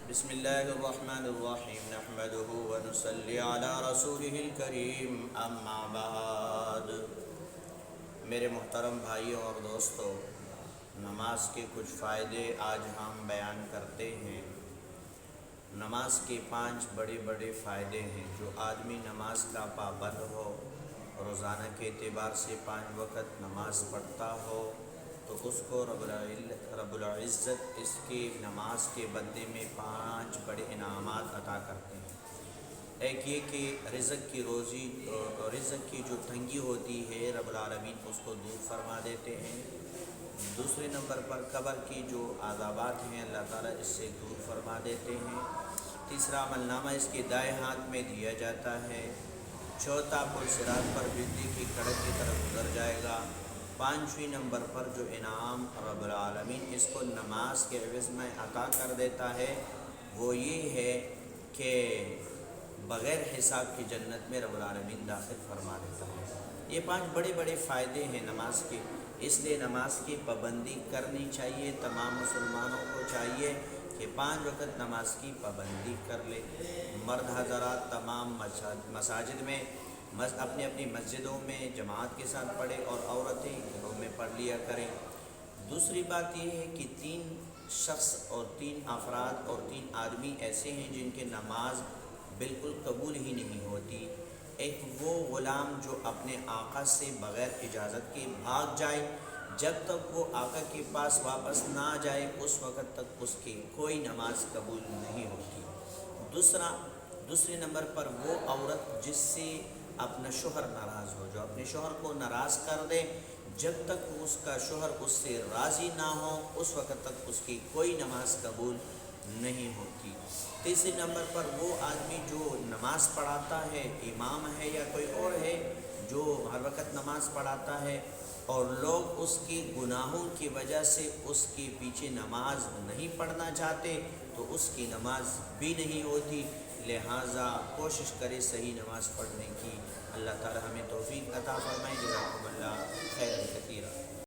بسم اللہ الرحمن الرحیم نحمده ونصلی علی رسولہ الکریم اما بعد۔ میرے محترم بھائیوں اور دوستوں، نماز کے کچھ فائدے آج ہم بیان کرتے ہیں۔ نماز کے 5 بڑے بڑے فائدے ہیں۔ جو آدمی نماز کا پابند ہو، روزانہ کے اعتبار سے 5 وقت نماز پڑھتا ہو، تو اس کو رب العزت اس کی نماز کے بدلے میں 5 بڑے انعامات عطا کرتے ہیں۔ ایک یہ کہ رزق کی جو تنگی ہوتی ہے، رب العالمین اس کو دور فرما دیتے ہیں۔ دوسرے نمبر پر قبر کی جو عذابات ہیں، اللہ تعالیٰ اس سے دور فرما دیتے ہیں۔ تیسرا، عمل نامہ اس کے دائیں ہاتھ میں دیا جاتا ہے۔ چوتھا، پل صراط پر بجلی کی کڑک کی طرف گزر جائے گا۔ 5ویں نمبر پر جو انعام رب العالمین اس کو نماز کے عوض میں عطا کر دیتا ہے، وہ یہ ہے کہ بغیر حساب کی جنت میں رب العالمین داخل فرما دیتا ہے۔ یہ 5 بڑے بڑے فائدے ہیں نماز کے، اس لیے نماز کی پابندی کرنی چاہیے۔ تمام مسلمانوں کو چاہیے کہ 5 وقت نماز کی پابندی کر لے۔ مرد حضرات تمام مساجد میں اپنی اپنی مسجدوں میں جماعت کے ساتھ پڑھے، اور عورتیں گھروں میں پڑھ لیا کریں۔ دوسری بات یہ ہے کہ 3 شخص اور 3 افراد اور 3 آدمی ایسے ہیں جن کے نماز بالکل قبول ہی نہیں ہوتی۔ ایک وہ غلام جو اپنے آقا سے بغیر اجازت کے بھاگ جائے، جب تک وہ آقا کے پاس واپس نہ آ جائے اس وقت تک اس کی کوئی نماز قبول نہیں ہوتی۔ دوسرے نمبر پر وہ عورت جس سے اپنا شوہر ناراض ہو، جو اپنے شوہر کو ناراض کر دے، جب تک اس کا شوہر اس سے راضی نہ ہو اس وقت تک اس کی کوئی نماز قبول نہیں ہوتی۔ تیسرے نمبر پر وہ آدمی جو نماز پڑھاتا ہے، امام ہے یا کوئی اور ہے، جو ہر وقت نماز پڑھاتا ہے اور لوگ اس کی گناہوں کی وجہ سے اس کے پیچھے نماز نہیں پڑھنا چاہتے، تو اس کی نماز بھی نہیں ہوتی۔ لہٰذا کوشش کرے صحیح نماز پڑھنے کی۔ اللہ تعالی ہمیں توفیق عطا فرمائے۔ جزاکم اللہ خیرا کثیرا۔